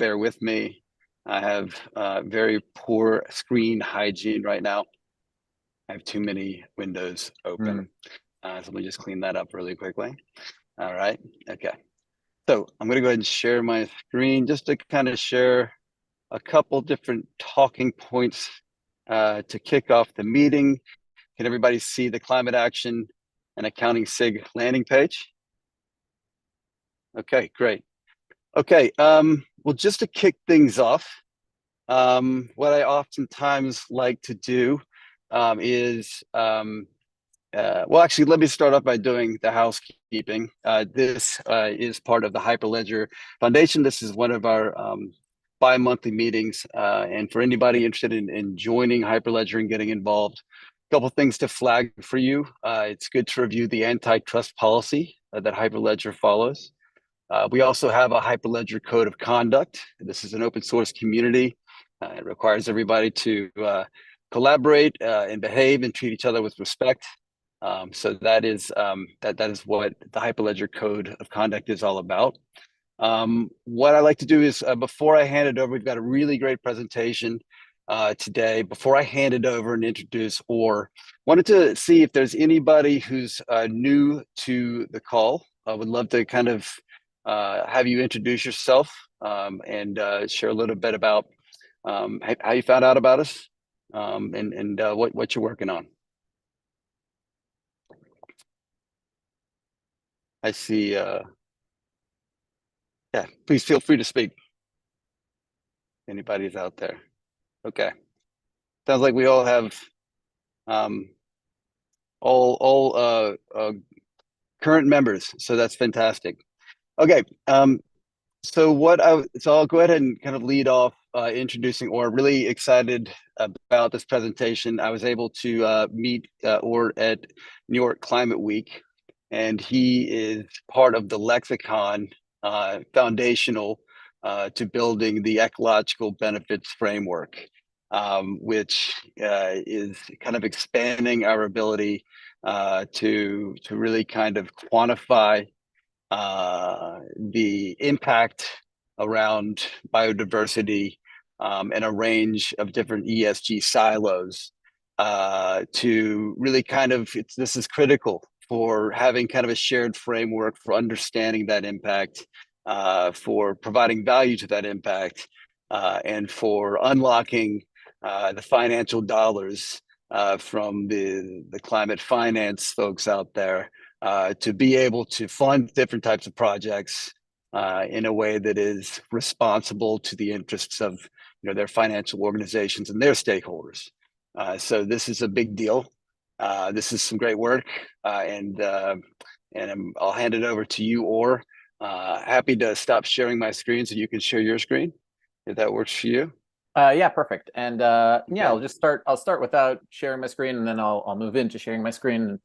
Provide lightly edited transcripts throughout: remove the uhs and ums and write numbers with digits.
bear with me. I have very poor screen hygiene right now. I have too many windows open. So let me just clean that up really quickly. All right. Okay. So I'm going to go ahead and share my screen just to kind of share a couple different talking points to kick off the meeting. Can everybody see the climate action and accounting SIG landing page? Okay, great. Okay, well, just to kick things off, what I oftentimes like to do is, well, actually, let me start off by doing the housekeeping. This is part of the Hyperledger Foundation. This is one of our bi-monthly meetings. And for anybody interested in joining Hyperledger and getting involved, a couple things to flag for you. It's good to review the antitrust policy that Hyperledger follows. We also have a Hyperledger Code of Conduct. This is an open source community. It requires everybody to collaborate and behave and treat each other with respect. So that is what the Hyperledger Code of Conduct is all about. What I like to do is before I hand it over, we've got a really great presentation today. Before I hand it over and introduce Or, wanted to see if there's anybody who's new to the call. I would love to kind of have you introduce yourself and share a little bit about how you found out about us and what you're working on. I see. Yeah, please feel free to speak. Anybody's out there. Okay. Sounds like we all have all current members, so that's fantastic. Okay. So I'll go ahead and kind of lead off introducing Or. Really excited about this presentation. I was able to meet Or at New York Climate Week, and he is part of the Lexicon foundational to building the Ecological Benefits Framework, which is kind of expanding our ability to really kind of quantify the impact around biodiversity and a range of different ESG silos to really kind of, this is critical for having kind of a shared framework for understanding that impact, for providing value to that impact, and for unlocking the financial dollars from the climate finance folks out there to be able to fund different types of projects in a way that is responsible to the interests of their financial organizations and their stakeholders. So this is a big deal. This is some great work, and I'll hand it over to you, Or. Happy to stop sharing my screen so you can share your screen, if that works for you. Yeah, perfect. And yeah, Okay. I'll start without sharing my screen, and then I'll move into sharing my screen.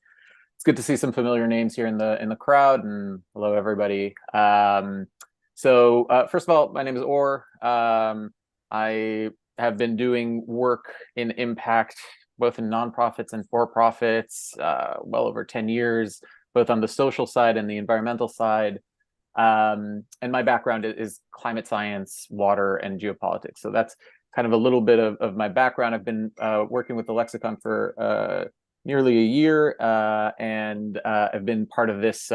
It's good to see some familiar names here in the crowd, and hello everybody. So first of all, my name is Or. I have been doing work in impact both in nonprofits and for-profits well over 10 years, both on the social side and the environmental side. And my background is climate science, water, and geopolitics. So that's kind of a little bit of my background. I've been working with the Lexicon for nearly a year, and I've been part of this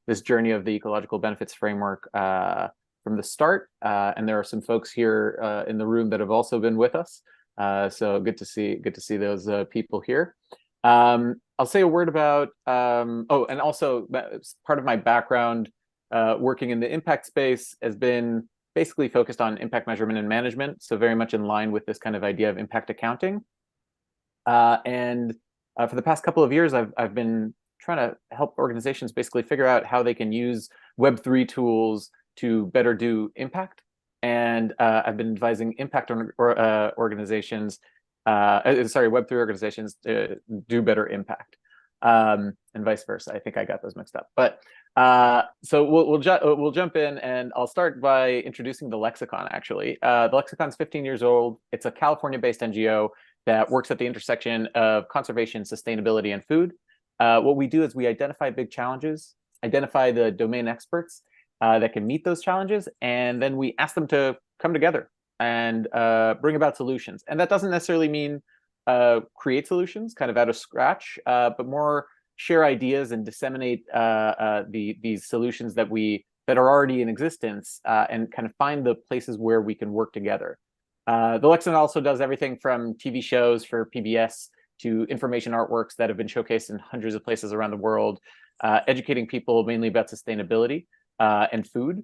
this journey of the Ecological Benefits Framework from the start. And there are some folks here in the room that have also been with us. So good to see those people here. I'll say a word about oh, and also part of my background working in the impact space has been basically focused on impact measurement and management, so very much in line with this kind of idea of impact accounting. And for the past couple of years, I've been trying to help organizations basically figure out how they can use Web3 tools to better do impact. And I've been advising impact organizations, sorry, Web3 organizations to do better impact, and vice versa. I think I got those mixed up. But so we'll jump in, and I'll start by introducing the Lexicon. Actually, the Lexicon's 15 years old. It's a California-based NGO that works at the intersection of conservation, sustainability, and food. What we do is we identify big challenges, identify the domain experts that can meet those challenges, and then we ask them to come together and bring about solutions. And that doesn't necessarily mean create solutions kind of out of scratch, but more share ideas and disseminate these solutions that are already in existence, and kind of find the places where we can work together. The Lexicon also does everything from TV shows for PBS to information artworks that have been showcased in hundreds of places around the world, educating people mainly about sustainability and food.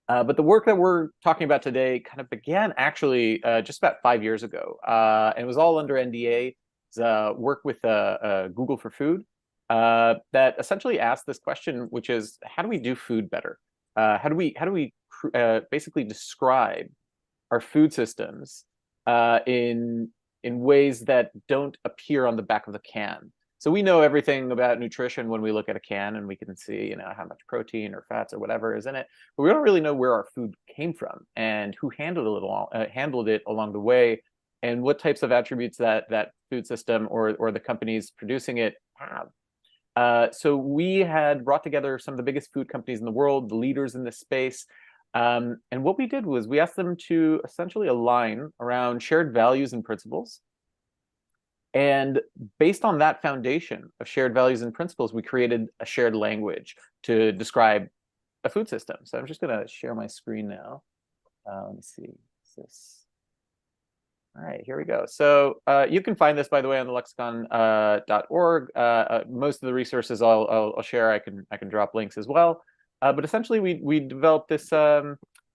But the work that we're talking about today kind of began actually just about 5 years ago. And it was all under NDA. It's work with Google for Food that essentially asked this question, which is, how do we do food better? How do we basically describe our food systems in ways that don't appear on the back of the can? So we know everything about nutrition when we look at a can, and we can see, how much protein or fats or whatever is in it. But we don't really know where our food came from and who handled it along the way, and what types of attributes that food system or the companies producing it have. So we had brought together some of the biggest food companies in the world, the leaders in this space. And what we did was we asked them to essentially align around shared values and principles. And based on that foundation of shared values and principles, we created a shared language to describe a food system. So I'm just going to share my screen now. Let me see. Is this? All right, here we go. So you can find this, by the way, on the lexicon.org. Most of the resources I'll share. I can drop links as well. But essentially, we developed this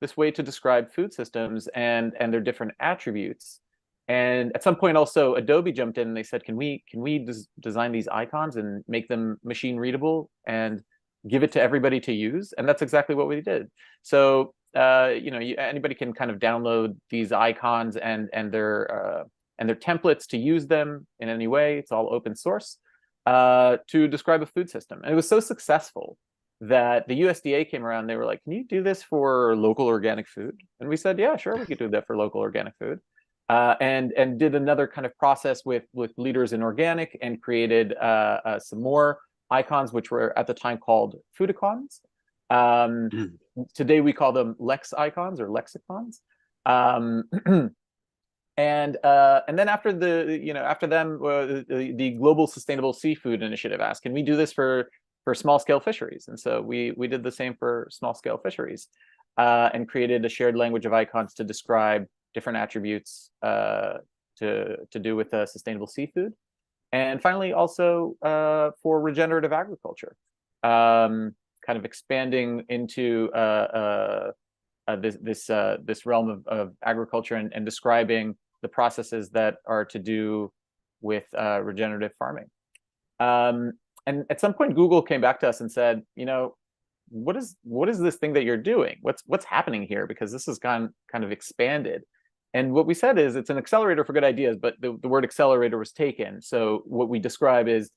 this way to describe food systems and their different attributes. And at some point, also Adobe jumped in and they said, "Can we design these icons and make them machine readable and give it to everybody to use?" And that's exactly what we did. So anybody can kind of download these icons and their templates to use them in any way. It's all open source to describe a food system. And it was so successful that the USDA came around. They were like, "Can you do this for local organic food?" And we said, "Yeah, sure, we could do that for local organic food." And did another kind of process with leaders in organic and created some more icons, which were at the time called food icons. Today we call them Lex icons or lexicons. And then after them, the Global Sustainable Seafood Initiative asked, "Can we do this for small scale fisheries?" And so we did the same for small scale fisheries, and created a shared language of icons to describe different attributes to do with sustainable seafood. And finally, also for regenerative agriculture, kind of expanding into this realm of agriculture and describing the processes that are to do with regenerative farming. And at some point, Google came back to us and said, what is this thing that you're doing? What's happening here? Because this has kind of expanded. And what we said is it's an accelerator for good ideas, but the word accelerator was taken. So what we describe is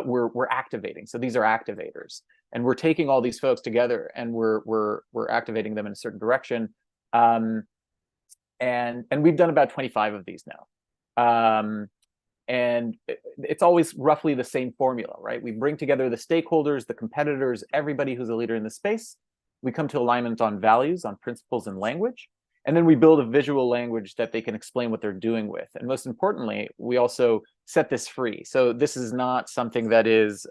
we're activating. So these are activators, and we're taking all these folks together and we're activating them in a certain direction. And we've done about 25 of these now. And it's always roughly the same formula, right? We bring together the stakeholders, the competitors, everybody who's a leader in the space. We come to alignment on values, on principles and language. And then we build a visual language that they can explain what they're doing with. And most importantly, we also set this free. So this is not something that is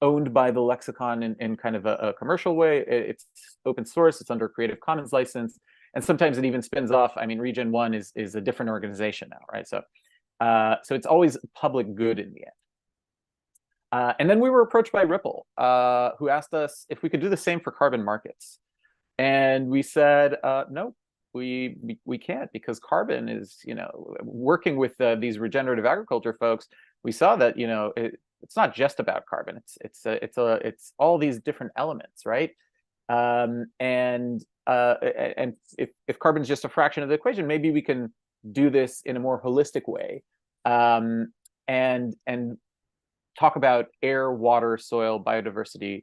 owned by the Lexicon in kind of a commercial way. It's open source. It's under a Creative Commons license. And sometimes it even spins off. I mean, Region 1 is a different organization now, right? So it's always public good in the end. And then we were approached by Ripple, who asked us if we could do the same for carbon markets. And we said, no. We can't, because carbon is, working with these regenerative agriculture folks, we saw that, it's not just about carbon. It's all these different elements, right? And if carbon is just a fraction of the equation, maybe we can do this in a more holistic way, and talk about air, water, soil, biodiversity,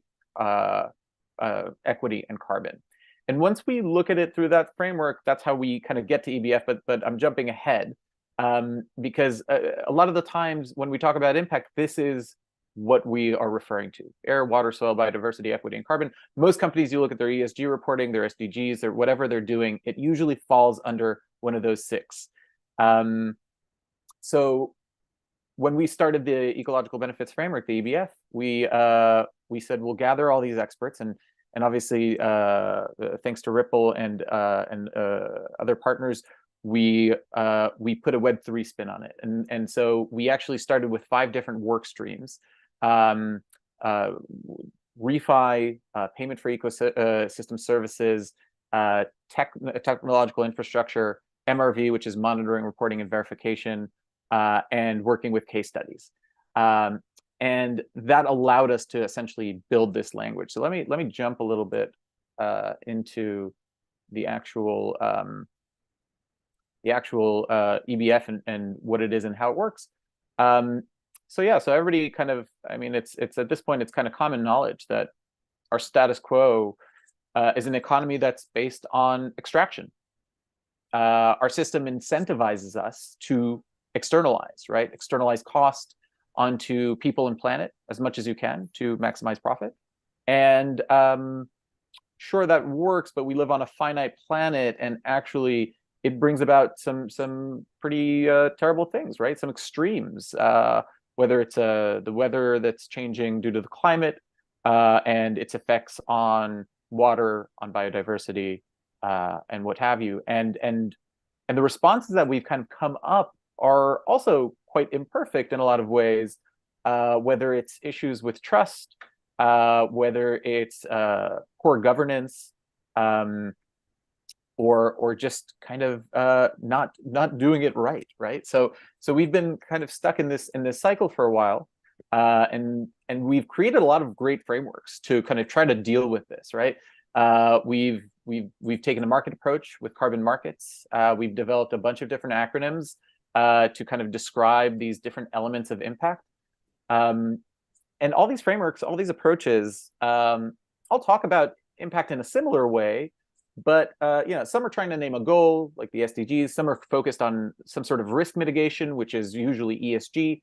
equity, and carbon. And once we look at it through that framework, that's how we kind of get to EBF. But I'm jumping ahead because a lot of the times when we talk about impact, this is what we are referring to: air, water, soil, biodiversity, equity, and carbon. Most companies, you look at their ESG reporting, their SDGs, or whatever they're doing, it usually falls under one of those six. So when we started the Ecological Benefits Framework, the EBF, we said we'll gather all these experts, and obviously thanks to Ripple and other partners, we put a Web3 spin on it, and so we actually started with 5 different work streams: refi, payment for ecosystem services, technological infrastructure, MRV, which is monitoring, reporting, and verification, and working with case studies. And that allowed us to essentially build this language. So let me jump a little bit into the actual EBF and what it is and how it works. So yeah, so everybody kind of, I mean, it's at this point, it's kind of common knowledge that our status quo is an economy that's based on extraction. Our system incentivizes us to externalize, right? Externalize cost onto people and planet as much as you can to maximize profit. And sure, that works, but we live on a finite planet, and actually it brings about some pretty terrible things, right? Some extremes, whether it's the weather that's changing due to the climate and its effects on water, on biodiversity, and what have you. And the responses that we've kind of come up are also quite imperfect in a lot of ways, whether it's issues with trust, whether it's poor governance, or just kind of not doing it right. So we've been kind of stuck in this cycle for a while, and we've created a lot of great frameworks to kind of try to deal with this, right? We've taken a market approach with carbon markets. We've developed a bunch of different acronyms to kind of describe these different elements of impact. And all these frameworks, all these approaches, I'll talk about impact in a similar way, but some are trying to name a goal, like the SDGs. Some are focused on some sort of risk mitigation, which is usually ESG.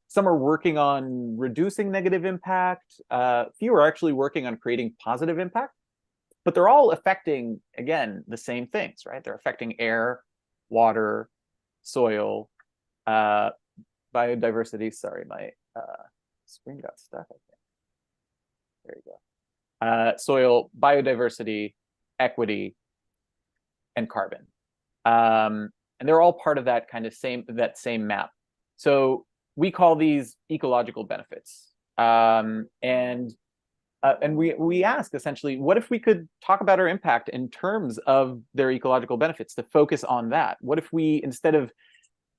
Some are working on reducing negative impact. Few are actually working on creating positive impact, but they're all affecting, again, the same things, right? They're affecting air, water, soil, biodiversity. Sorry, my screen got stuck, I think. There you go. Soil, biodiversity, equity, and carbon. And they're all part of that kind of same map. So we call these ecological benefits. And we ask, essentially, what if we could talk about our impact in terms of their ecological benefits, to focus on that? What if we, instead of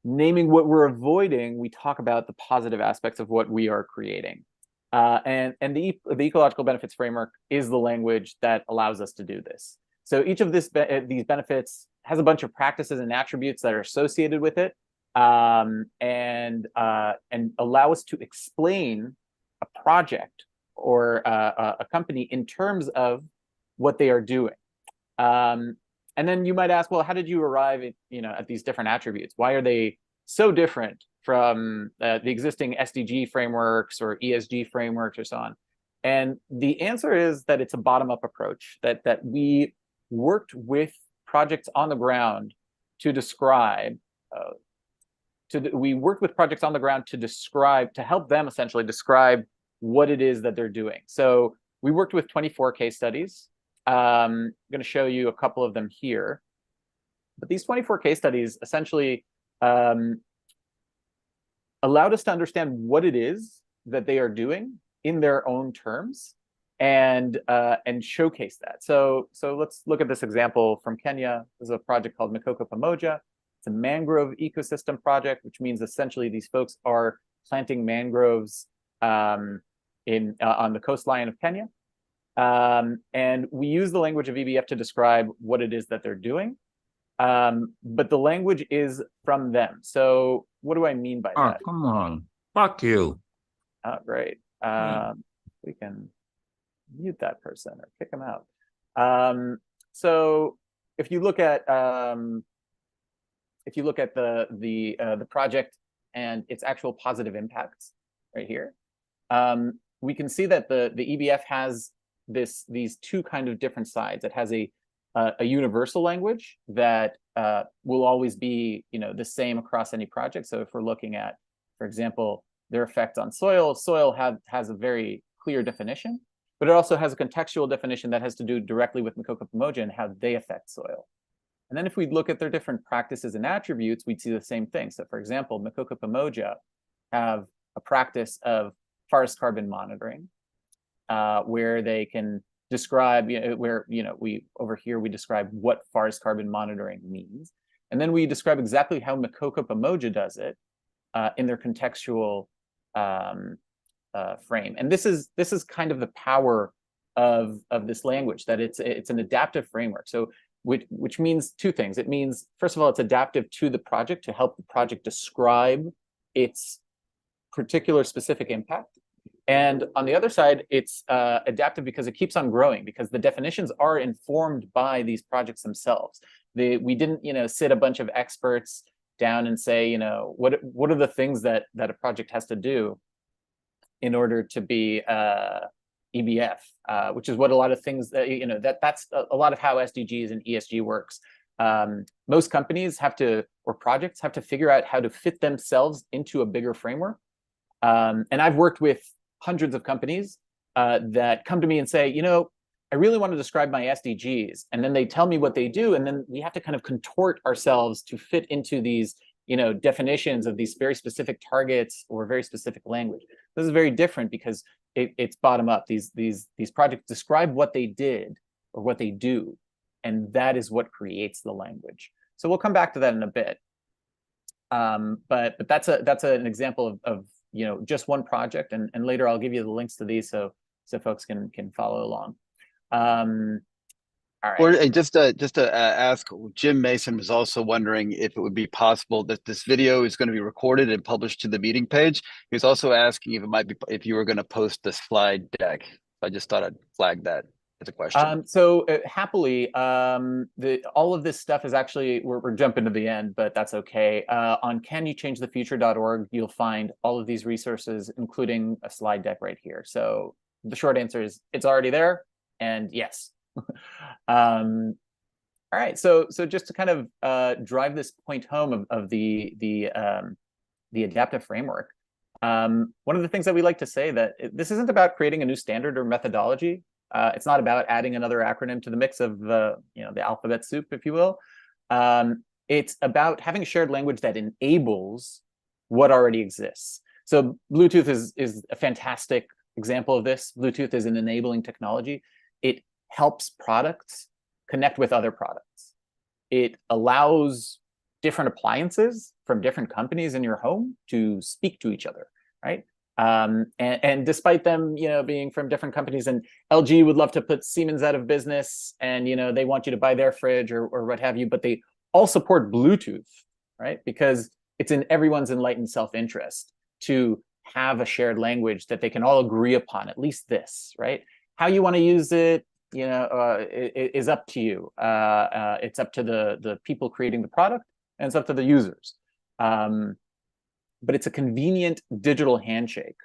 naming what we're avoiding, we talk about the positive aspects of what we are creating? And the Ecological Benefits Framework is the language that allows us to do this. So each of these benefits has a bunch of practices and attributes that are associated with it, and allow us to explain a project or a company in terms of what they are doing. And then you might ask, well, how did you arrive at these different attributes? Why are they so different from the existing SDG frameworks or ESG frameworks or so on? And the answer is that it's a bottom-up approach, that we worked with projects on the ground to describe, to help them essentially describe what it is that they're doing. So we worked with 24 case studies. I'm going to show you a couple of them here. But these 24 case studies essentially allowed us to understand what it is that they are doing in their own terms, and showcase that. So let's look at this example from Kenya. This is a project called Mikoko Pamoja. It's a mangrove ecosystem project, which means essentially these folks are planting mangroves on the coastline of Kenya. And we use the language of EBF to describe what it is that they're doing. But the language is from them. So what do I mean by that? Come on. Fuck you. Oh, great. We can mute that person or kick them out. So if you look at the project and its actual positive impacts, right here, we can see that the EBF has these two kind of different sides. It has a universal language that will always be, the same across any project. So if we're looking at, for example, their effect on soil, has a very clear definition, but it also has a contextual definition that has to do directly with Makoko Pomoja and how they affect soil. And then if we look at their different practices and attributes, we'd see the same thing. So for example, Makoko Pomoja have a practice of forest carbon monitoring, where they can describe, we over here, we describe what forest carbon monitoring means. And then we describe exactly how Makoko Pomoja does it in their contextual frame. And this is kind of the power of this language, that it's an adaptive framework. So which means two things. It means, first of all, it's adaptive to the project to help the project describe its particular specific impact. And on the other side, it's adaptive because it keeps on growing, because the definitions are informed by these projects themselves. We didn't, sit a bunch of experts down and say, what are the things that a project has to do in order to be EBF, which is what a lot of things that, that's a lot of how SDGs and ESG works. Most companies or projects have to figure out how to fit themselves into a bigger framework. And I've worked with hundreds of companies that come to me and say, I really want to describe my SDGs. And then they tell me what they do. And then we have to kind of contort ourselves to fit into these, definitions of these very specific targets or very specific language. This is very different because it's bottom up. These projects describe what they did or what they do. And that is what creates the language. So we'll come back to that in a bit. But that's an example of just one project, and later I'll give you the links to these so folks can follow along. All right. Or just to ask, Jim Mason was also wondering if it would be possible that this video is going to be recorded and published to the meeting page. He was also asking if you were going to post the slide deck. I just thought I'd flag that as a question. So happily, all of this stuff is actually, we're jumping to the end, but that's okay. On canyouchangethefuture.org, you'll find all of these resources, including a slide deck right here. So the short answer is it's already there, and yes. All right, so just to kind of drive this point home of the adaptive framework, one of the things that we like to say that this isn't about creating a new standard or methodology. It's not about adding another acronym to the mix of the alphabet soup, if you will. It's about having a shared language that enables what already exists. So Bluetooth is a fantastic example of this. Bluetooth is an enabling technology. It helps products connect with other products. It allows different appliances from different companies in your home to speak to each other, right? And despite them, being from different companies, and LG would love to put Siemens out of business, and they want you to buy their fridge or what have you, but they all support Bluetooth, right? Because it's in everyone's enlightened self-interest to have a shared language that they can all agree upon, at least this, right? How you want to use it, is up to you. It's up to the people creating the product, and it's up to the users. But it's a convenient digital handshake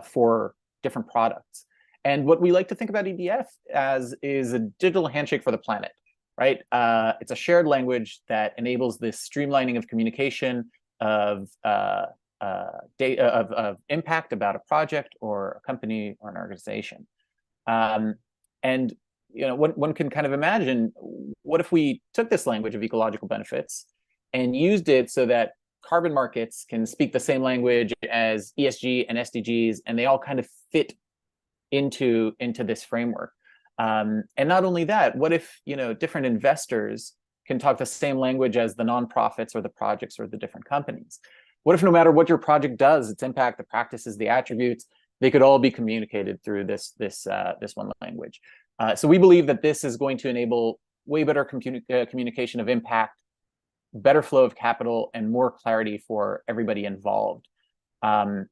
for different products. And what we like to think about EBF as is a digital handshake for the planet, right? It's a shared language that enables this streamlining of communication, of data, of impact about a project or a company or an organization. And one can kind of imagine, what if we took this language of ecological benefits and used it so that carbon markets can speak the same language as ESG and SDGs, and they all kind of fit into this framework. And not only that, what if different investors can talk the same language as the nonprofits or the projects or the different companies? What if no matter what your project does, its impact, the practices, the attributes, they could all be communicated through this one language? So we believe that this is going to enable way better communication of impact, better flow of capital, and more clarity for everybody involved. And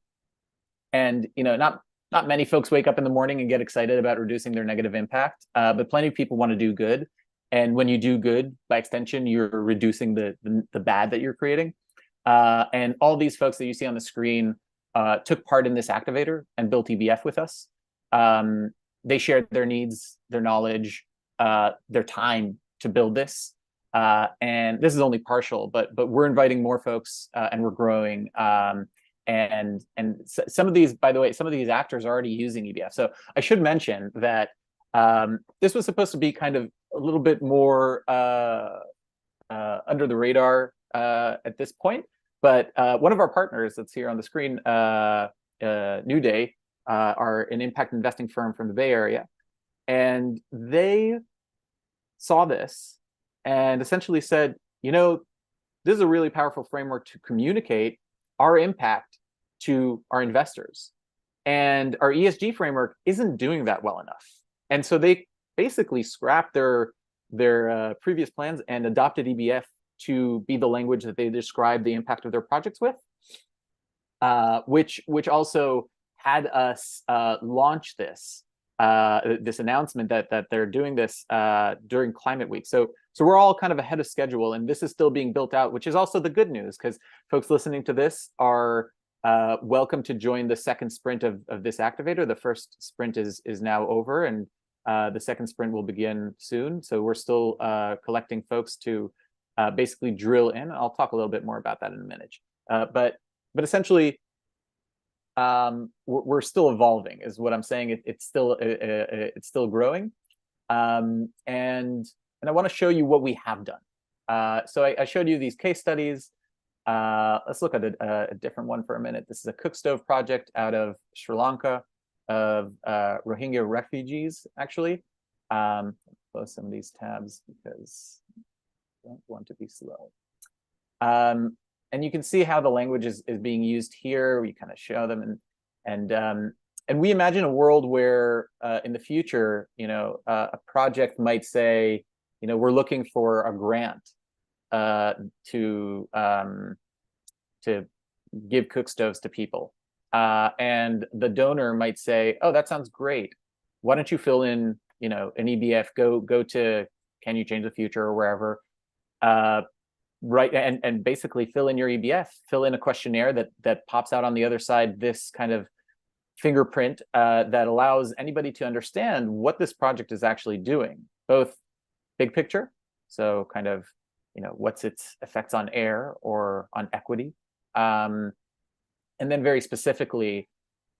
not many folks wake up in the morning and get excited about reducing their negative impact, but plenty of people want to do good. And when you do good, by extension, you're reducing the bad that you're creating. And all these folks that you see on the screen took part in this activator and built EBF with us. They shared their needs, their knowledge, their time to build this. And this is only partial, but we're inviting more folks, and we're growing. And some of these, by the way, some of these actors are already using EBF. So I should mention that this was supposed to be kind of a little bit more under the radar at this point. But one of our partners that's here on the screen, New Day, are an impact investing firm from the Bay Area. And they saw this and essentially said, you know, this is a really powerful framework to communicate our impact to our investors. And our ESG framework isn't doing that well enough. And so they basically scrapped their previous plans and adopted EBF to be the language that they describe the impact of their projects with, which also had us launch this announcement that they're doing this during Climate Week. So we're all kind of ahead of schedule, and this is still being built out, which is also the good news, because folks listening to this are welcome to join the second sprint of this activator. The first sprint is now over, and the second sprint will begin soon. So we're still collecting folks to basically drill in. I'll talk a little bit more about that in a minute. But essentially, we're still evolving, is what I'm saying. It's still growing, and I want to show you what we have done. So I showed you these case studies. Let's look at a different one for a minute. This is a cook stove project out of Sri Lanka of Rohingya refugees, actually. Close some of these tabs because I don't want to be slow. And you can see how the language is being used here. We kind of show them, and we imagine a world where in the future, you know, a project might say, you know, we're looking for a grant to give cook stoves to people, and the donor might say, oh, that sounds great. Why don't you fill in, you know, an EBF? Go to Can You Change the Future or wherever. Right, and basically fill in your EBF, fill in a questionnaire that pops out on the other side, this kind of fingerprint that allows anybody to understand what this project is actually doing, both big picture, so kind of, you know, what's its effects on air or on equity, and then very specifically,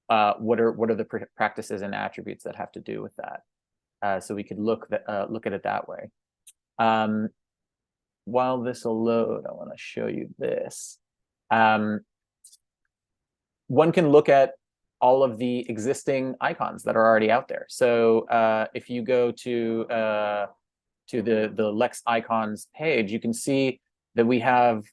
what are the practices and attributes that have to do with that, so we could look at it that way. While this will load, I want to show you this. One can look at all of the existing icons that are already out there. So if you go to the Lex icons page, you can see that we have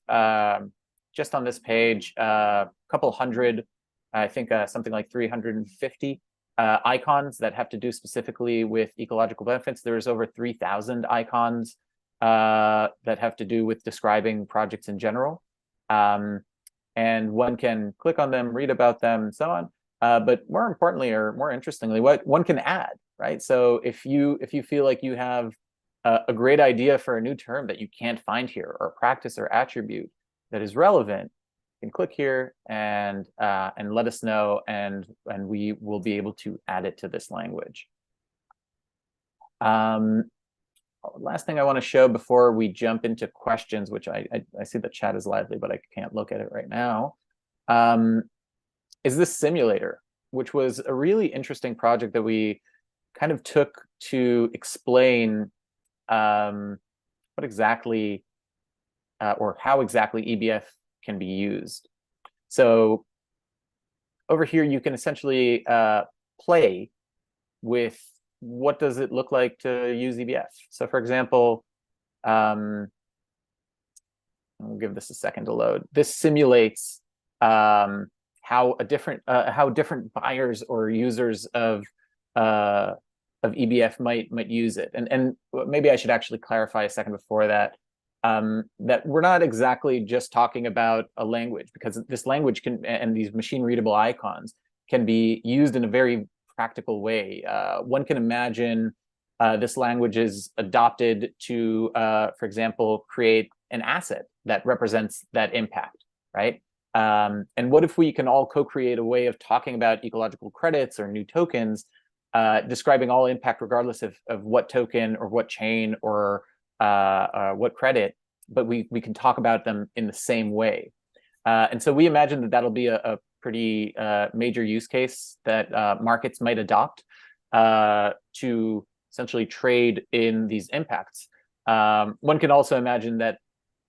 just on this page a couple hundred, I think something like 350 icons that have to do specifically with ecological benefits. There's over 3,000 icons that have to do with describing projects in general, and one can click on them, read about them, and so on. But more importantly, or more interestingly, what one can add, right? So if you feel like you have a great idea for a new term that you can't find here, or practice or attribute that is relevant, you can click here and let us know, and we will be able to add it to this language. Last thing I want to show before we jump into questions, which I see the chat is lively, but I can't look at it right now, is this simulator, which was a really interesting project that we kind of took to explain what exactly or how exactly EBF can be used. So over here, you can essentially play with what does it look like to use EBF. So for example, I'll give this a second to load. This simulates how different buyers or users of EBF might use it. And maybe I should actually clarify a second before that, that we're not exactly just talking about a language, because this language can, and these machine readable icons can be used in a very practical way. One can imagine this language is adopted to, for example, create an asset that represents that impact, right? And what if we can all co-create a way of talking about ecological credits or new tokens, describing all impact regardless of what token or what chain or what credit, but we can talk about them in the same way. And so we imagine that that'll be a pretty major use case that markets might adopt to essentially trade in these impacts. One can also imagine that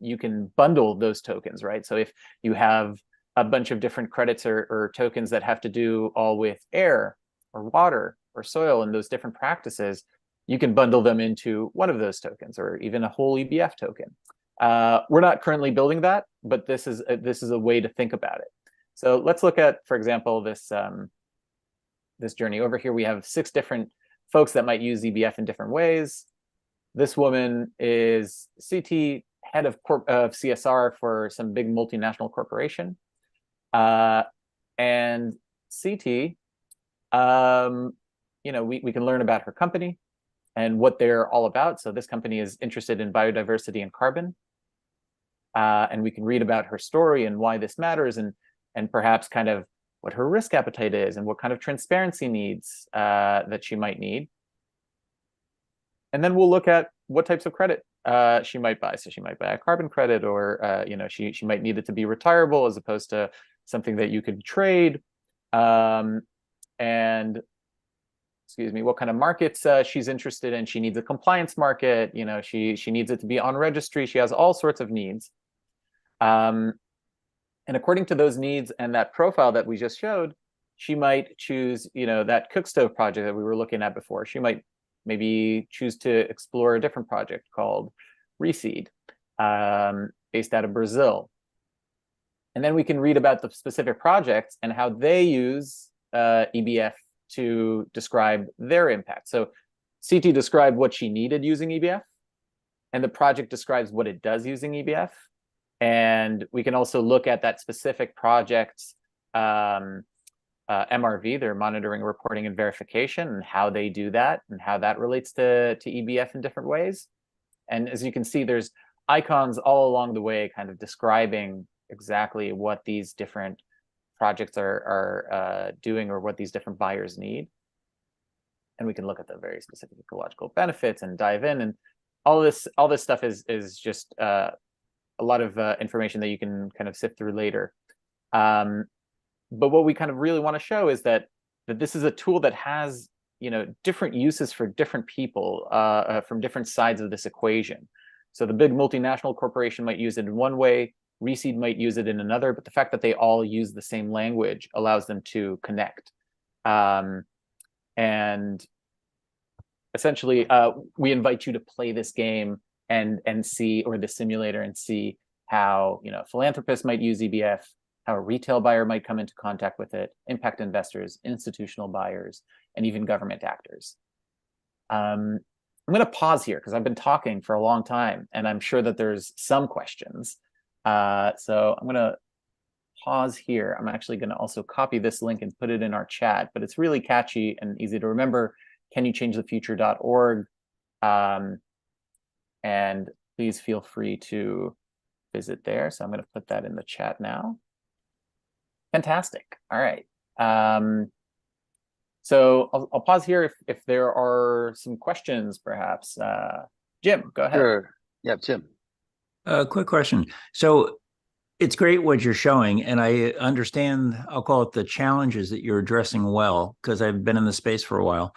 you can bundle those tokens, right? So if you have a bunch of different credits or tokens that have to do all with air or water or soil and those different practices, you can bundle them into one of those tokens or even a whole EBF token. We're not currently building that, but this is a way to think about it. So let's look at, for example, this journey. Over here, we have 6 different folks that might use EBF in different ways. This woman is CT, head of CSR for some big multinational corporation. And CT, we can learn about her company and what they're all about. So this company is interested in biodiversity and carbon. And we can read about her story and why this matters, and perhaps kind of what her risk appetite is and what kind of transparency needs that she might need. And then we'll look at what types of credit she might buy. So she might buy a carbon credit, or she might need it to be retirable as opposed to something that you could trade. And excuse me, what kind of markets she's interested in. She needs a compliance market. She needs it to be on registry. She has all sorts of needs. And according to those needs and that profile that we just showed, she might choose, that cook stove project that we were looking at before. She might maybe choose to explore a different project called Reseed, based out of Brazil. And then we can read about the specific projects and how they use EBF to describe their impact. So CT described what she needed using EBF, and the project describes what it does using EBF. And we can also look at that specific project's MRV, their monitoring, reporting, and verification, and how they do that, and how that relates to EBF in different ways. And as you can see, there's icons all along the way kind of describing exactly what these different projects are doing, or what these different buyers need. And we can look at the very specific ecological benefits and dive in, and all this stuff is just a lot of information that you can kind of sift through later. But what we kind of really want to show is that this is a tool that has different uses for different people from different sides of this equation. So the big multinational corporation might use it in one way, Reseed might use it in another, but the fact that they all use the same language allows them to connect. And essentially, we invite you to play this game and see, or the simulator, and see how philanthropists might use EBF, how a retail buyer might come into contact with it, impact investors, institutional buyers, and even government actors. I'm going to pause here because I've been talking for a long time, and I'm sure that there's some questions. So I'm going to pause here. I'm actually going to also copy this link and put it in our chat, but it's really catchy and easy to remember. CanYouChangeTheFuture.org. And please feel free to visit there. So I'm going to put that in the chat now. Fantastic. All right. So I'll pause here if there are some questions, perhaps. Jim, go ahead. Sure. Yeah, Jim. Quick question. So it's great what you're showing, and I understand, I'll call it the challenges that you're addressing well, because I've been in the space for a while.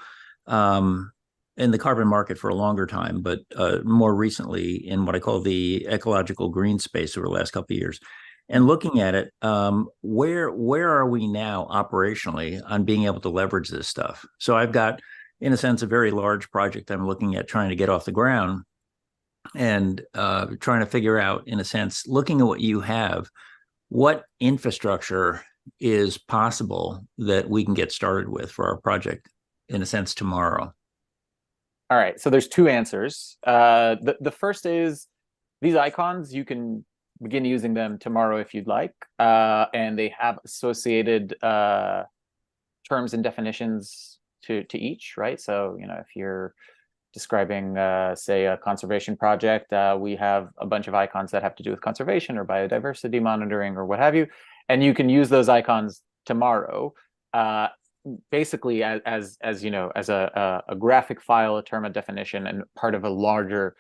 In the carbon market for a longer time, but more recently in what I call the ecological green space over the last couple of years. And looking at it, where are we now operationally on being able to leverage this stuff? So I've got, in a sense, a very large project I'm looking at trying to get off the ground, and trying to figure out, in a sense, looking at what you have, what infrastructure is possible that we can get started with for our project, in a sense, tomorrow. All right, so there's 2 answers. The first is these icons, you can begin using them tomorrow if you'd like, and they have associated terms and definitions to each, right? So if you're describing, say, a conservation project. We have a bunch of icons that have to do with conservation or biodiversity monitoring or what have you, and you can use those icons tomorrow, basically as you know, as a graphic file, a term, a definition, and part of a larger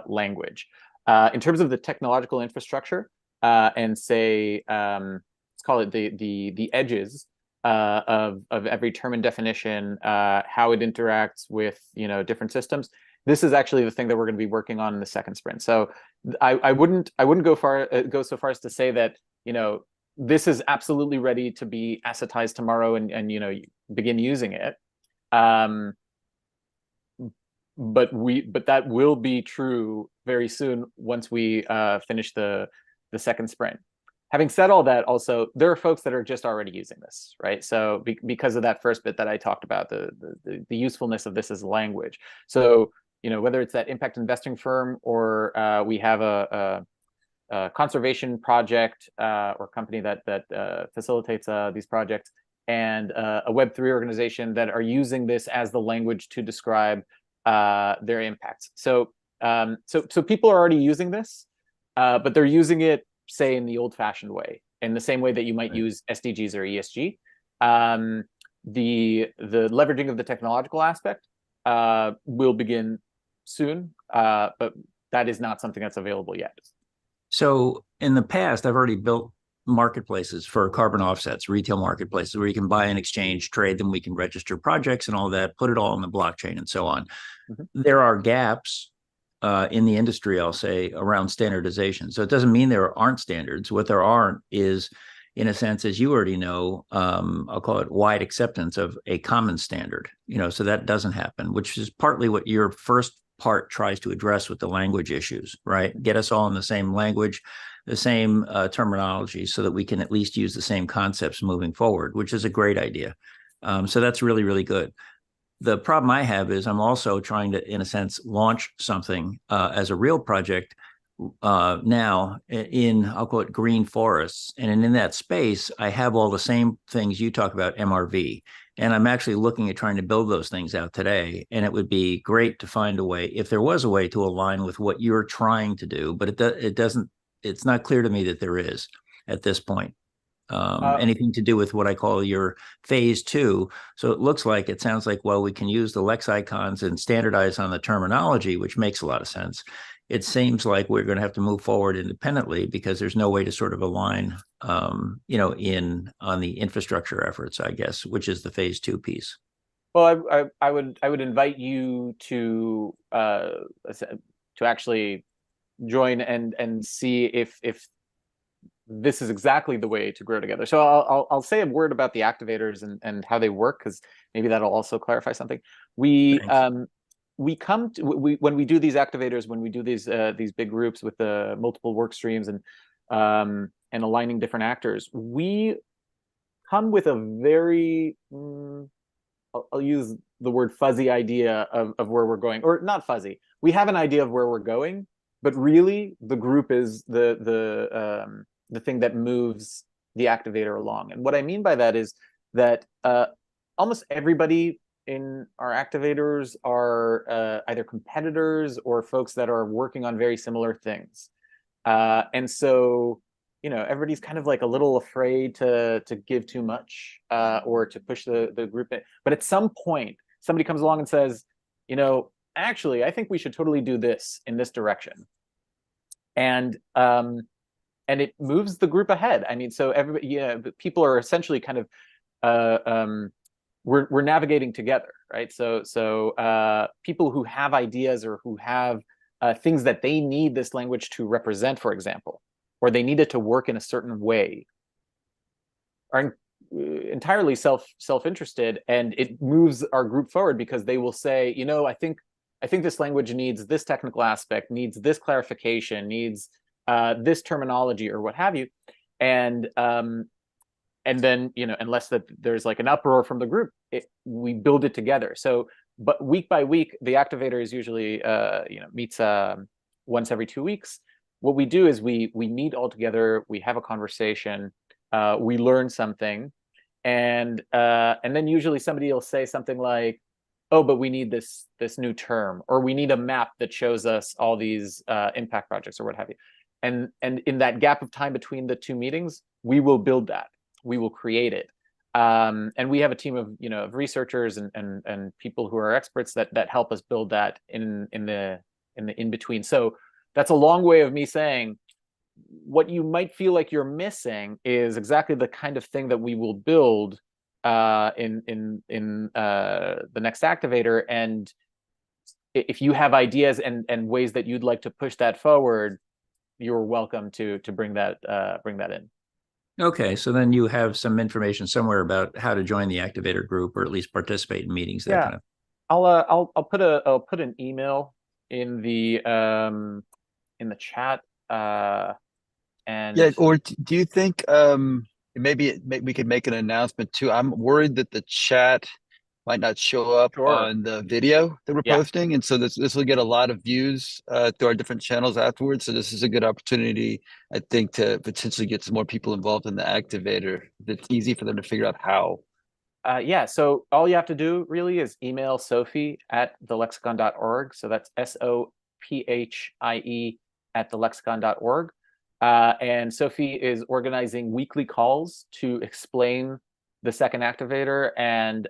language. In terms of the technological infrastructure, and say, let's call it the edges of every term and definition, how it interacts with, you know, different systems. This is actually the thing that we're going to be working on in the second sprint. So I wouldn't go so far as to say that, you know, this is absolutely ready to be assetized tomorrow and you know, begin using it. But that will be true very soon once we finish the second sprint. Having said all that, also, there are folks that are just already using this, right? So because of that first bit that I talked about, the usefulness of this as a language. So, you know, whether it's that impact investing firm, or we have a conservation project or company that facilitates these projects, and a Web3 organization that are using this as the language to describe their impacts. So people are already using this, but they're using it, say, in the old-fashioned way, in the same way that you might use SDGs or ESG. The leveraging of the technological aspect will begin soon, but that is not something that's available yet. So in the past, I've already built marketplaces for carbon offsets, retail marketplaces where you can buy and exchange, trade them, we can register projects and all that, put it all on the blockchain and so on. Mm-hmm. There are gaps in the industry, I'll say, around standardization. So it doesn't mean there aren't standards. What there aren't is, in a sense, as you already know, I'll call it wide acceptance of a common standard, you know, so that doesn't happen, which is partly what your first part tries to address with the language issues, right? Get us all in the same language, the same terminology, so that we can at least use the same concepts moving forward, which is a great idea. So that's really, really good. The problem I have is I'm also trying to, in a sense, launch something as a real project now in, I'll call it green forests. And in that space, I have all the same things you talk about, MRV. And I'm actually looking at trying to build those things out today. And it would be great to find a way, if there was a way to align with what you're trying to do, but it's not clear to me that there is at this point. Anything to do with what I call your phase 2. So it sounds like, well, we can use the Lex icons and standardize on the terminology, which makes a lot of sense. It seems like we're going to have to move forward independently because there's no way to sort of align, you know, on the infrastructure efforts, I guess, which is the phase 2 piece. Well, I would invite you to actually join and see if this is exactly the way to grow together. So I'll say a word about the activators and how they work, because maybe that'll also clarify something. When we do these activators, when we do these big groups with the multiple work streams and aligning different actors, we come with a very I'll use the word fuzzy idea of where we're going, or not fuzzy. We have an idea of where we're going, but really the group is the thing that moves the activator along. And what I mean by that is that almost everybody in our activators are either competitors or folks that are working on very similar things. And so, you know, everybody's kind of like a little afraid to give too much or to push the group in. But at some point, somebody comes along and says, you know, actually, I think we should totally do this in this direction. And it moves the group ahead. I mean, so everybody, yeah, people are essentially kind of we're navigating together, right? So people who have ideas or who have things that they need this language to represent, for example, or they need it to work in a certain way, are entirely self-interested, and it moves our group forward because they will say, you know, I think this language needs this technical aspect, needs this clarification, needs this terminology or what have you, and then, you know, unless there's like an uproar from the group, we build it together. So, but week by week, the activator is usually you know, meets once every 2 weeks. What we do is we meet all together, we have a conversation, we learn something, and then usually somebody will say something like, oh, but we need this new term, or we need a map that shows us all these impact projects or what have you. And in that gap of time between the two meetings, we will build that. We will create it. And we have a team of of researchers and people who are experts that help us build that in the in between. So that's a long way of me saying what you might feel like you're missing is exactly the kind of thing that we will build in the next activator. And if you have ideas and ways that you'd like to push that forward, you're welcome to bring that in. Okay, so then you have some information somewhere about how to join the activator group, or at least participate in meetings. That kind of. I'll put an email in the chat. And yeah, or do you think maybe we could make an announcement too? I'm worried that the chat might not show up on the video that we're posting, and so this will get a lot of views through our different channels afterwards. So this is a good opportunity, I think, to potentially get some more people involved in the activator. It's easy for them to figure out how. Yeah, so all you have to do really is email Sophie at thelexicon.org. So that's SOPHIE at thelexicon.org. And Sophie is organizing weekly calls to explain the second activator and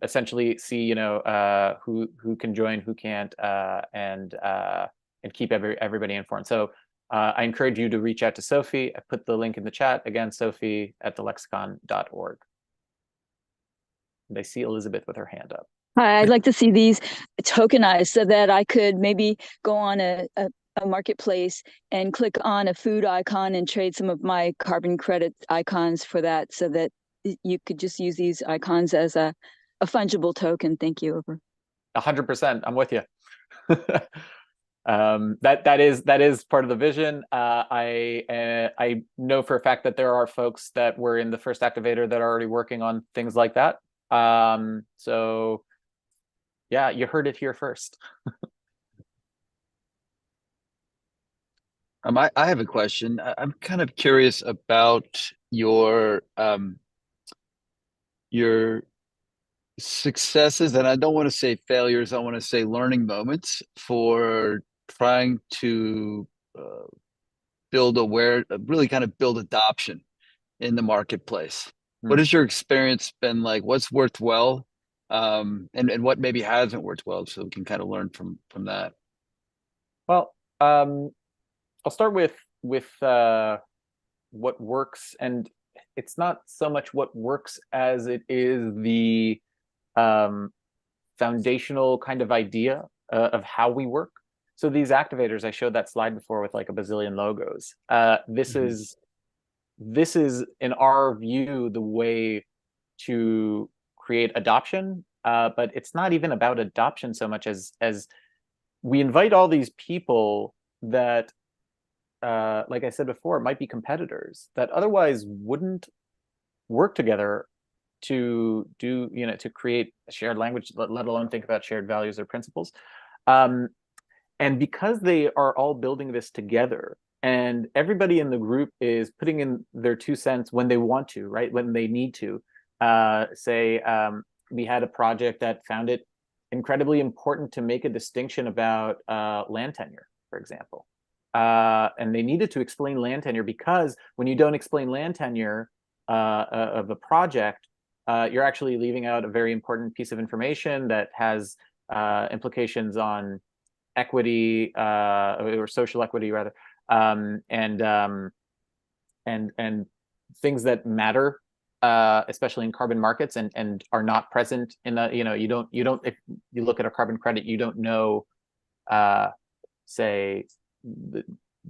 essentially see who can join, who can't, and keep everybody informed. So I encourage you to reach out to Sophie. I put the link in the chat again, Sophie at thelexicon.org. And I see Elizabeth with her hand up. Hi, I'd like to see these tokenized so that I could maybe go on a marketplace and click on a food icon and trade some of my carbon credit icons for that, so that you could just use these icons as a fungible token. Thank you. Over. 100%. I'm with you. That is part of the vision. I know for a fact that there are folks that were in the first activator that are already working on things like that. So yeah, you heard it here first. I have a question. I'm kind of curious about your successes, and I don't want to say failures. I want to say learning moments for trying to really kind of build adoption in the marketplace. What has your experience been like? What's worked well, and what maybe hasn't worked well, so we can kind of learn from that. Well, I'll start with what works, and it's not so much what works as it is the foundational kind of idea of how we work. So these activators, I showed that slide before with like a bazillion logos. This is, in our view, the way to create adoption, but it's not even about adoption so much as we invite all these people that, like I said before, might be competitors that otherwise wouldn't work together to to create a shared language, let alone think about shared values or principles. And because they are all building this together, and everybody in the group is putting in their 2 cents when they want to, right? When they need to. Say we had a project that found it incredibly important to make a distinction about land tenure, for example. And they needed to explain land tenure because when you don't explain land tenure of a project, you're actually leaving out a very important piece of information that has implications on equity or social equity rather, and things that matter, especially in carbon markets, and are not present in the, you don't if you look at a carbon credit, you don't know, say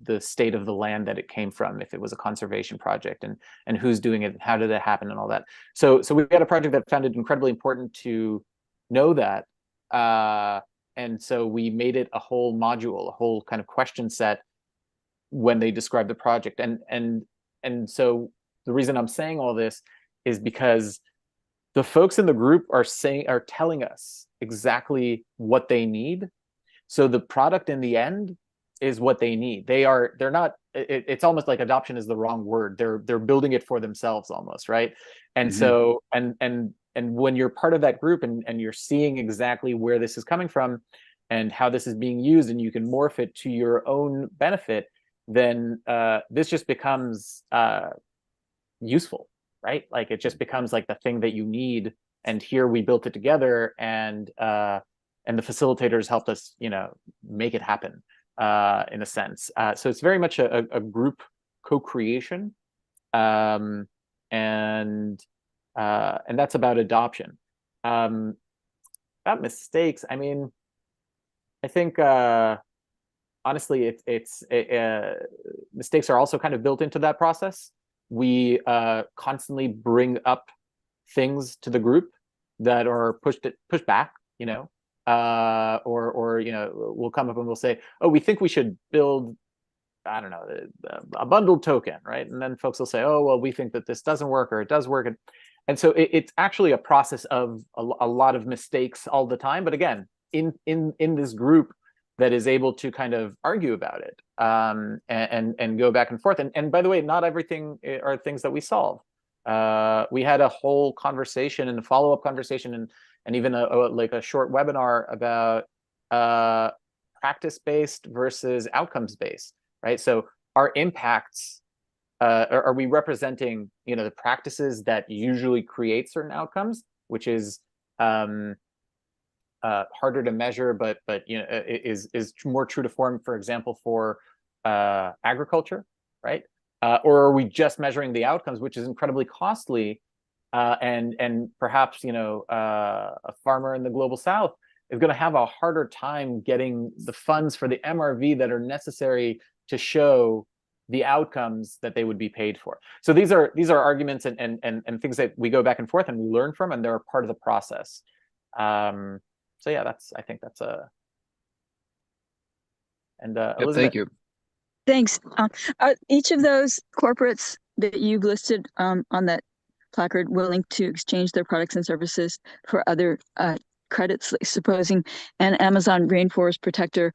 the state of the land that it came from, if it was a conservation project, and who's doing it, how did it happen, and all that. So we had a project that found it incredibly important to know that, and so we made it a whole module, a whole kind of question set when they described the project. And so the reason I'm saying all this is because the folks in the group are telling us exactly what they need. So the product in the end is what they need. They're not, it's almost like adoption is the wrong word. They're building it for themselves almost, right? And so, and when you're part of that group and you're seeing exactly where this is coming from and how this is being used, and you can morph it to your own benefit, then this just becomes useful, right? Like it just becomes like the thing that you need. And here we built it together, and the facilitators helped us, make it happen in a sense. So it's very much a group co-creation, and that's about adoption. About mistakes, I mean, I think honestly, mistakes are also kind of built into that process. We constantly bring up things to the group that are pushed back, or we'll come up and we'll say, oh, we think we should build, I don't know, a bundled token, right? And then folks will say, oh, well, we think that this doesn't work, or it does work. And so it's actually a process of a lot of mistakes all the time. But again, in this group that is able to kind of argue about it, and go back and forth. And by the way, not everything are things that we solve. We had a whole conversation and a follow-up conversation and even a short webinar about practice-based versus outcomes-based, right? So our impacts, are we representing, the practices that usually create certain outcomes, which is harder to measure, but is more true to form, for example, for agriculture, right? Or are we just measuring the outcomes, which is incredibly costly, and perhaps a farmer in the global south is going to have a harder time getting the funds for the MRV that are necessary to show the outcomes that they would be paid for. So these are arguments and things that we go back and forth and we learn from, and they're a part of the process. So yeah, I think that's a. And Elizabeth. Thank you. Thanks. Are each of those corporates that you've listed on that placard willing to exchange their products and services for other credits? Like supposing an Amazon rainforest protector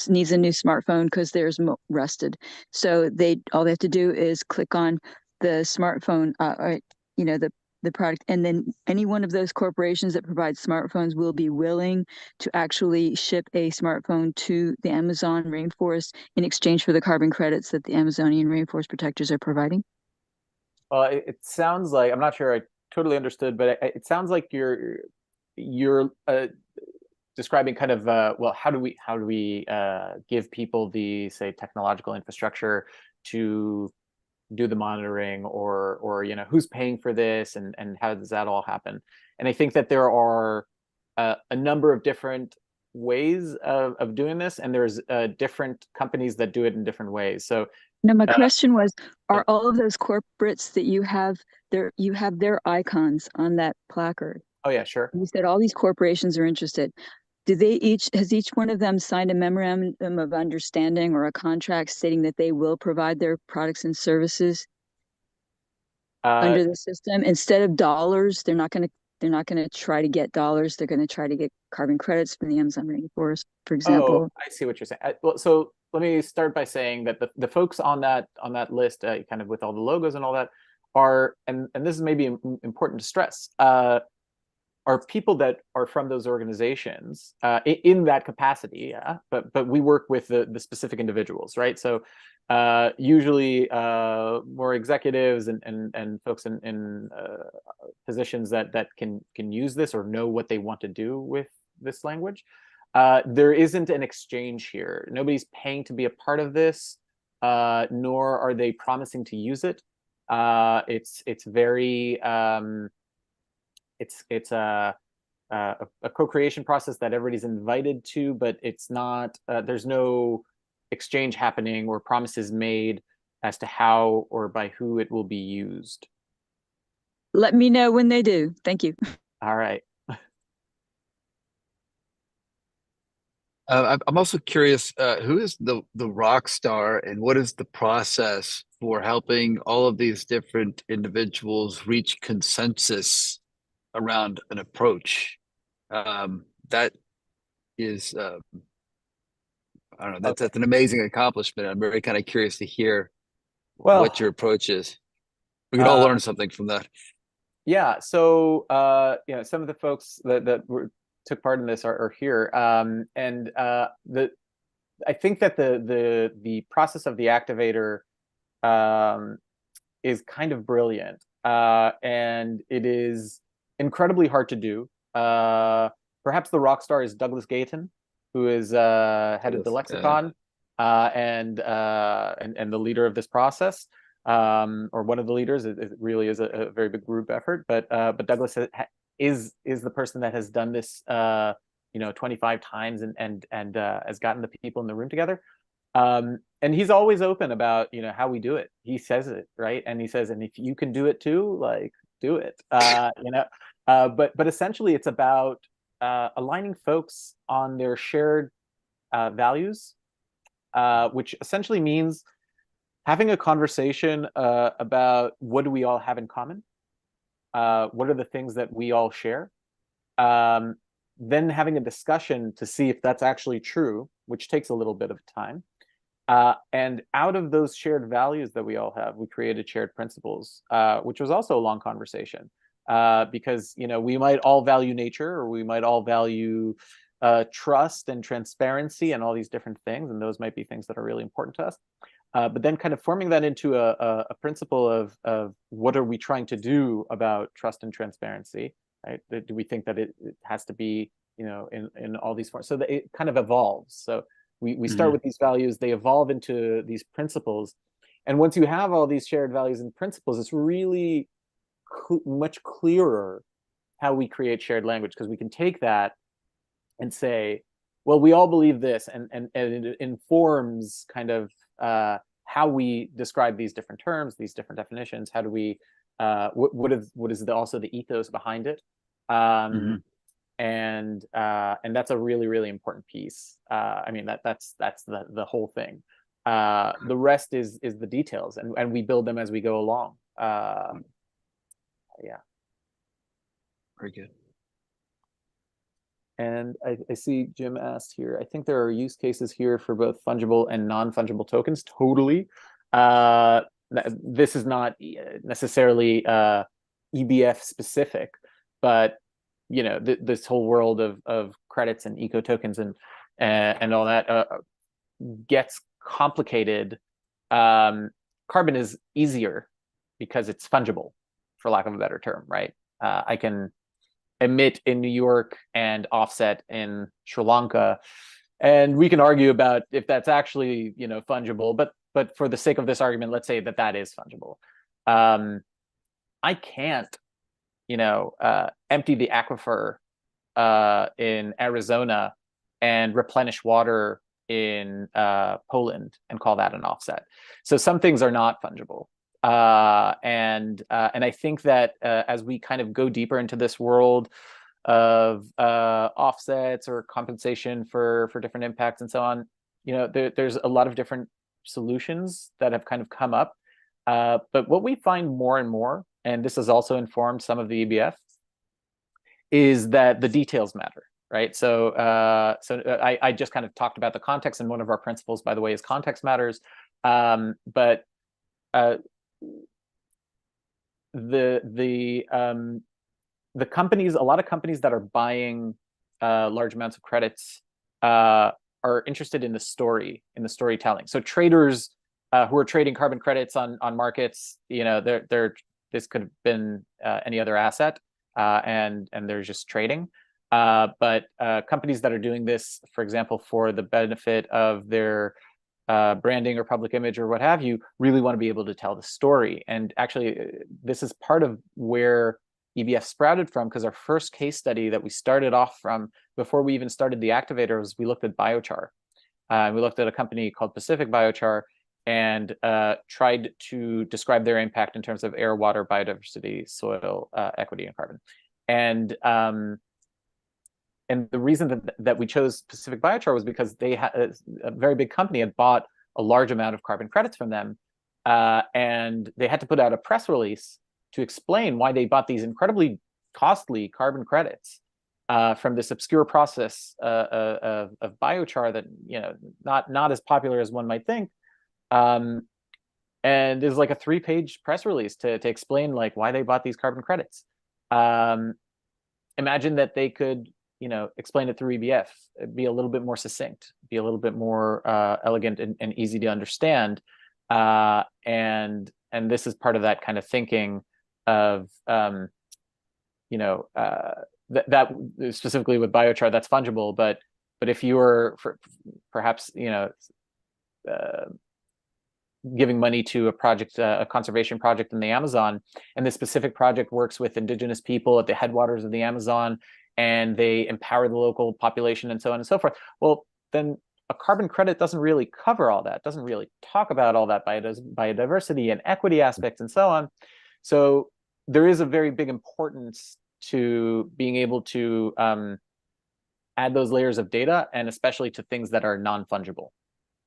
needs a new smartphone because theirs rusted, so all they have to do is click on the smartphone, or the product, and then any one of those corporations that provide smartphones will be willing to actually ship a smartphone to the Amazon rainforest in exchange for the carbon credits that the Amazonian rainforest protectors are providing? Well, it sounds like, I'm not sure I totally understood, but it sounds like you're describing kind of well, how do we give people the, say, technological infrastructure to do the monitoring, or who's paying for this, and how does that all happen? And I think that there are a number of different ways of doing this, and there's different companies that do it in different ways. So no, my question was, are all of those corporates that you have their icons on that placard? Oh yeah, sure. You said all these corporations are interested. Has each one of them signed a memorandum of understanding or a contract stating that they will provide their products and services under the system? Instead of dollars, they're not going to try to get dollars. They're going to try to get carbon credits from the Amazon rainforest, for example. Oh, I see what you're saying. Well, so let me start by saying that the folks on that list, kind of with all the logos and all that, are, and this is maybe important to stress, are people that are from those organizations in that capacity, yeah. But we work with the specific individuals, right? So usually more executives and folks in positions that can use this or know what they want to do with this language. There isn't an exchange here. Nobody's paying to be a part of this, nor are they promising to use it. It's very it's a co-creation process that everybody's invited to, but it's not, there's no exchange happening or promises made as to how or by who it will be used. Let me know when they do. Thank you. All right. I'm also curious, who is the rock star, and what is the process for helping all of these different individuals reach consensus around an approach? That is, I don't know, that's an amazing accomplishment. I'm very kind of curious to hear what your approach is. We can all learn something from that. Yeah, so some of the folks that took part in this are here, and I think that the process of the activator is kind of brilliant, and it is incredibly hard to do. Perhaps the rock star is Douglas Gayton, who is headed the Lexicon, and the leader of this process. Or one of the leaders. It really is a very big group effort. But Douglas is the person that has done this 25 times and has gotten the people in the room together. And he's always open about how we do it. He says it, right, and he says, and if you can do it too, like, do it. But essentially it's about aligning folks on their shared values, which essentially means having a conversation about what do we all have in common, what are the things that we all share, then having a discussion to see if that's actually true, which takes a little bit of time. And out of those shared values that we all have, we created shared principles, which was also a long conversation, because we might all value nature, or we might all value trust and transparency and all these different things, and those might be things that are really important to us. But then kind of forming that into a principle of what are we trying to do about trust and transparency, right? Do we think that it has to be, in all these forms, so that it kind of evolves? So we start with these values, they evolve into these principles. And once you have all these shared values and principles, it's really much clearer how we create shared language, because we can take that and say, well, we all believe this, and it informs kind of how we describe these different terms, these different definitions. How do we, what is also the ethos behind it? And that's a really, really important piece. I mean, that's the whole thing. The rest is the details, and we build them as we go along. Yeah. Very good. And I see Jim asked here, I think there are use cases here for both fungible and non-fungible tokens. Totally. This is not necessarily EBF specific, but this whole world of credits and eco tokens and all that gets complicated. Carbon is easier because it's fungible, for lack of a better term, right? I can emit in New York and offset in Sri Lanka, and we can argue about if that's actually fungible, but for the sake of this argument, let's say that is fungible. I can't empty the aquifer in Arizona and replenish water in Poland and call that an offset. So some things are not fungible. And I think that as we kind of go deeper into this world of offsets or compensation for different impacts and so on, there's a lot of different solutions that have kind of come up. But what we find more and more, and this has also informed some of the EBF, is that the details matter, right? So I just kind of talked about the context, and one of our principles, by the way, is context matters. But the companies, a lot of companies that are buying large amounts of credits are interested in the storytelling. So traders who are trading carbon credits on markets, this could have been any other asset, and they're just trading. But companies that are doing this, for example, for the benefit of their branding or public image or what have you, really want to be able to tell the story. And actually, this is part of where EBF sprouted from, because our first case study that we started off from before we even started the activator was we looked at biochar. We looked at a company called Pacific Biochar and tried to describe their impact in terms of air, water, biodiversity, soil, equity, and carbon. And the reason that we chose Pacific Biochar was because they had a very big company had bought a large amount of carbon credits from them, and they had to put out a press release to explain why they bought these incredibly costly carbon credits from this obscure process of biochar that not as popular as one might think. And there's like a 3-page press release to explain like why they bought these carbon credits. Imagine that they could, explain it through EBF, be a little bit more succinct, be a little bit more elegant and easy to understand. And this is part of that kind of thinking of, that specifically with biochar, that's fungible, but if you were perhaps, giving money to a project, a conservation project in the Amazon, and this specific project works with indigenous people at the headwaters of the Amazon, and they empower the local population and so on and so forth. Well, then a carbon credit doesn't really cover all that, doesn't really talk about all that biodiversity and equity aspects and so on. So there is a very big importance to being able to add those layers of data, and especially to things that are non-fungible.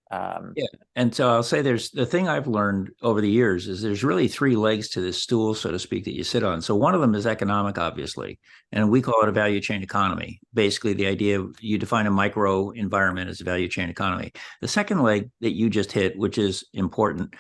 Yeah, and so I'll say there's the thing I've learned over the years is there's really three legs to this stool, so to speak, that you sit on. So one of them is economic, obviously, and we call it a value chain economy. Basically, the idea of you define a micro environment as a value chain economy. The second leg that you just hit, which is important,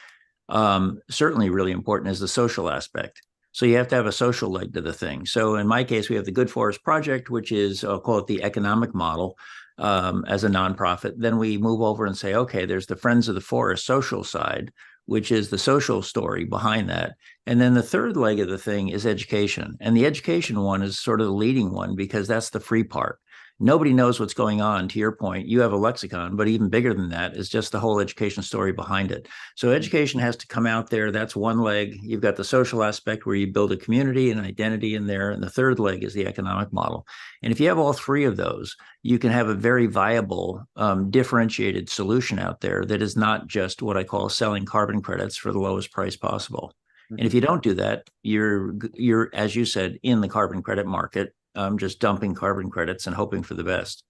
certainly really important, is the social aspect. So you have to have a social leg to the thing. So in my case, we have the Good Forest Project, which is, I'll call it the economic model. As a nonprofit, then we move over and say, okay, there's the Friends of the Forest social side, which is the social story behind that. And then the third leg of the thing is education. And the education one is sort of the leading one because that's the free part. Nobody knows what's going on. To your point, you have a lexicon, but even bigger than that is just the whole education story behind it. So education has to come out there. That's one leg. You've got the social aspect where you build a community and identity in there. And the third leg is the economic model. And if you have all three of those, you can have a very viable, differentiated solution out there that is not just what I call selling carbon credits for the lowest price possible. And if you don't do that, you're, as you said, in the carbon credit market, just dumping carbon credits and hoping for the best.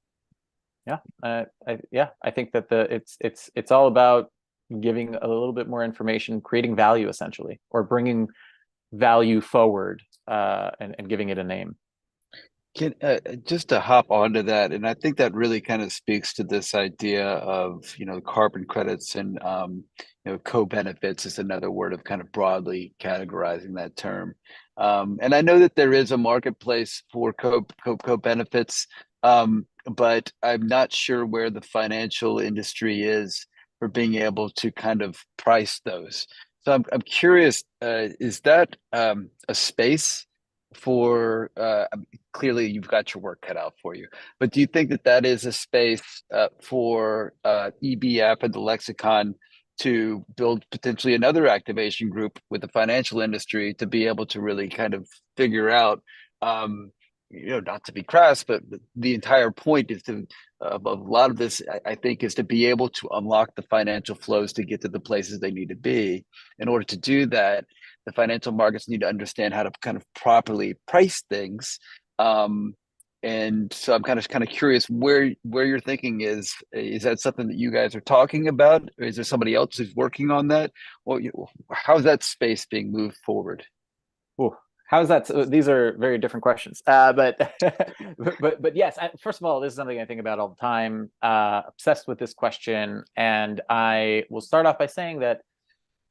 Yeah, I think that it's all about giving a little bit more information, creating value essentially, or bringing value forward and giving it a name. Just to hop onto that, and I think that really kind of speaks to this idea of carbon credits and co-benefits is another word of kind of broadly categorizing that term. And I know that there is a marketplace for co-benefits, but I'm not sure where the financial industry is for being able to kind of price those. So I'm curious, is that a space for, clearly you've got your work cut out for you, but do you think that that is a space for EBF and the Lexicon to build potentially another activation group with the financial industry to be able to really kind of figure out, not to be crass, but the entire point is to, of a lot of this, I think, is to be able to unlock the financial flows to get to the places they need to be. In order to do that, the financial markets need to understand how to kind of properly price things. And so I'm kind of curious where your thinking is that something that you guys are talking about? Or is there somebody else who's working on that? Well, how's that space being moved forward? Ooh, how's that? So these are very different questions. But yes, first of all, this is something I think about all the time, obsessed with this question. And I will start off by saying that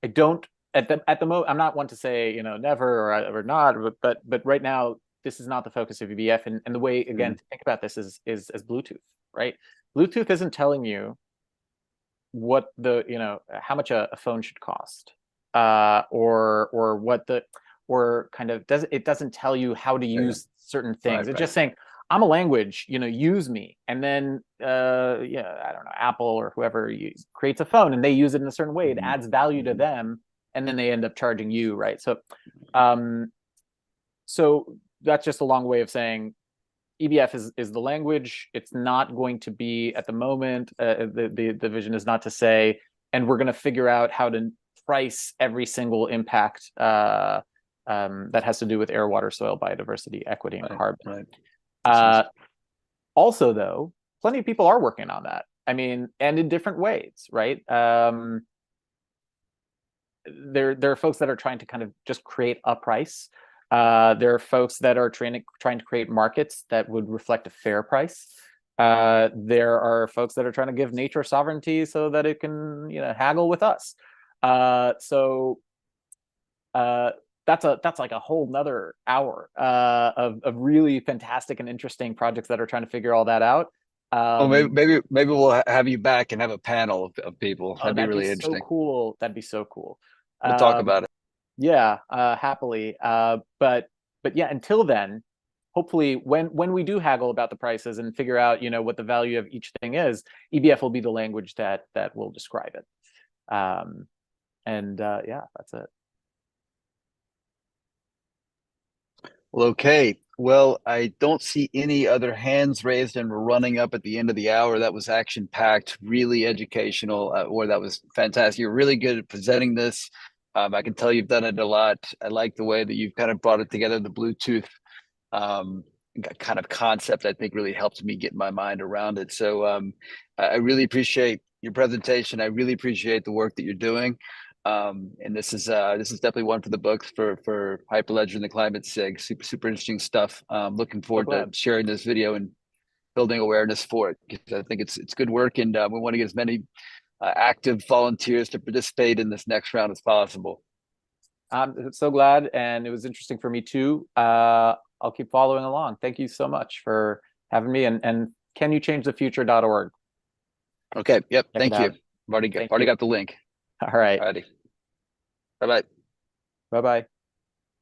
I don't, at the moment, I'm not one to say, never or not, but right now, this is not the focus of EBF. And the way, again, to think about this is as Bluetooth, right? Bluetooth isn't telling you what how much a phone should cost, or what it doesn't tell you how to use certain things. It's just saying, I'm a language, use me. And then, I don't know, Apple or whoever creates a phone and they use it in a certain way. It adds value to them. And then they end up charging you, right? So, so that's just a long way of saying EBF is the language. It's not going to be at the moment. The vision is not to say, and we're going to figure out how to price every single impact that has to do with air, water, soil, biodiversity, equity, and carbon. Right. Also, though, plenty of people are working on that. I mean, and in different ways, right? There are folks that are trying to kind of just create a price. There are folks that are trying to create markets that would reflect a fair price. There are folks that are trying to give nature sovereignty so that it can, haggle with us. that's like a whole nother hour of really fantastic and interesting projects that are trying to figure all that out. Well, maybe we'll have you back and have a panel of people. That'd be really interesting. So cool. That'd be so cool. We'll talk about it. Yeah, happily. But yeah, until then, hopefully when we do haggle about the prices and figure out, you know, what the value of each thing is, EBF will be the language that will describe it. Yeah, that's it. Well, okay. Well, I don't see any other hands raised, and we're running up at the end of the hour. That was action-packed, really educational, or that was fantastic. You're really good at presenting this. I can tell you've done it a lot. I like the way that you've kind of brought it together. The Bluetooth kind of concept, I think, really helps me get my mind around it. So I really appreciate your presentation. I really appreciate the work that you're doing. And this is definitely one for the books for Hyperledger and the Climate SIG. Super interesting stuff. Looking forward to sharing this video and building awareness for it, because I think it's good work, and we want to get as many active volunteers to participate in this next round as possible. I'm so glad, and it was interesting for me too. I'll keep following along. Thank you so much for having me, and canyouchangethefuture.org. Okay. Yep. Thank you. I've already got the link. All right. Alrighty. Bye-bye. Bye-bye.